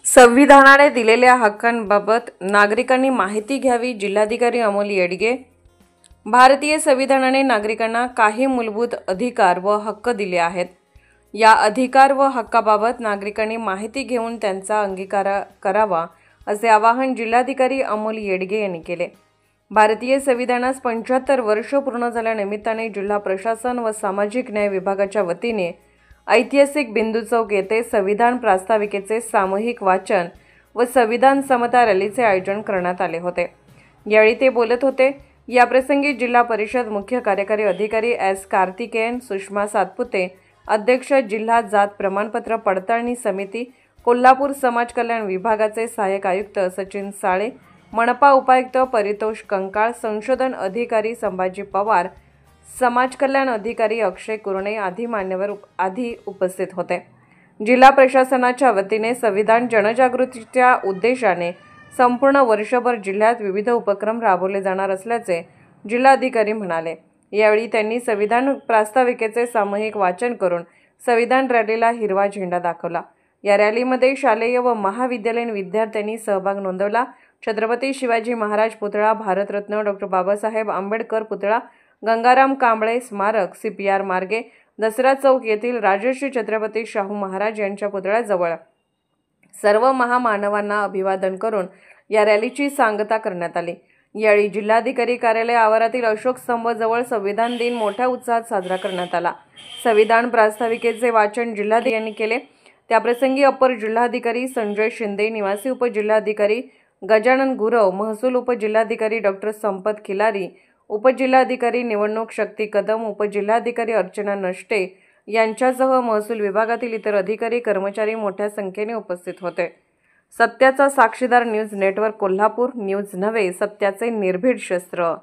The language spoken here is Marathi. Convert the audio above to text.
संविधानाने दिलेल्या हक्कांबाबत नागरिकांनी माहिती घ्यावी. जिल्हाधिकारी अमोल येडगे. भारतीय संविधानाने नागरिकांना काही मूलभूत अधिकार व हक्क दिले आहेत. या अधिकार व हक्काबाबत नागरिकांनी माहिती घेऊन त्यांचा अंगीकार करावा, असे आवाहन जिल्हाधिकारी अमोल येडगे यांनी केले. भारतीय संविधानास 75 वर्ष पूर्ण झाल्यानिमित्ताने जिल्हा प्रशासन व सामाजिक न्याय विभागाच्या वतीने ऐतिहासिक बिंदू चौक येथे संविधान प्रास्ताविकेचे सामूहिक वाचन व संविधान समता रॅलीचे आयोजन करण्यात आले होते. यावेळी ते बोलत होते. याप्रसंगी जिल्हा परिषद मुख्य कार्यकारी अधिकारी एस. कार्तिकेयन, सुषमा सातपुते, अध्यक्ष, जिल्हा जात प्रमाणपत्र पडताळणी समिती, कोल्हापूर समाज कल्याण विभागाचे सहाय्यक आयुक्त सचिन साळे, मनपा उपायुक्त परितोष कंकाळ, संशोधन अधिकारी संभाजी पवार, समाज कल्याण अधिकारी अक्षय कुरणे आदी मान्यवर उपस्थित होते. जिल्हा प्रशासनाच्या वतीने संविधान जनजागृतीच्या उद्देशाने संपूर्ण वर्षभर जिल्ह्यात विविध उपक्रम राबवले जाणार असल्याचे जिल्हाधिकारी म्हणाले. यावेळी त्यांनी संविधान प्रास्ताविकेचे सामूहिक वाचन करून संविधान रॅलीला हिरवा झेंडा दाखवला. या रॅलीमध्ये शालेय व महाविद्यालयीन विद्यार्थ्यांनी सहभाग नोंदवला. छत्रपती शिवाजी महाराज पुतळा, भारतरत्न डॉ. बाबासाहेब आंबेडकर पुतळा, गंगाराम कांबळे स्मारक, CPR मार्गे, दसरा चौक येथील राजश्री छत्रपती शाहू महाराज यांच्या पुतळ्याजवळ सर्व महामानवांना अभिवादन करून या रॅलीची सांगता करण्यात आली. यावेळी जिल्हाधिकारी कार्यालय आवारातील अशोक स्तंभ जवळ संविधान दिन मोठ्या उत्साहात साजरा करण्यात आला. संविधान प्रास्ताविकेचे वाचन जिल्हाधिकारी यांनी केले. त्याप्रसंगी अपर जिल्हाधिकारी संजय शिंदे, निवासी उपजिल्हाधिकारी गजानन गुरव, महसूल उपजिल्हाधिकारी डॉ. संपत खिलारी, उपजिल्हाधिकारी निवडणूक शक्ती कदम, उपजिल्हाधिकारी अर्चना नष्टे यांच्यासह महसूल विभागातील इतर अधिकारी कर्मचारी मोठ्या संख्येने उपस्थित होते. सत्याचा साक्षीदार न्यूज नेटवर्क कोल्हापूर. न्यूज नव्हे, सत्याचे निर्भीड शस्त्र.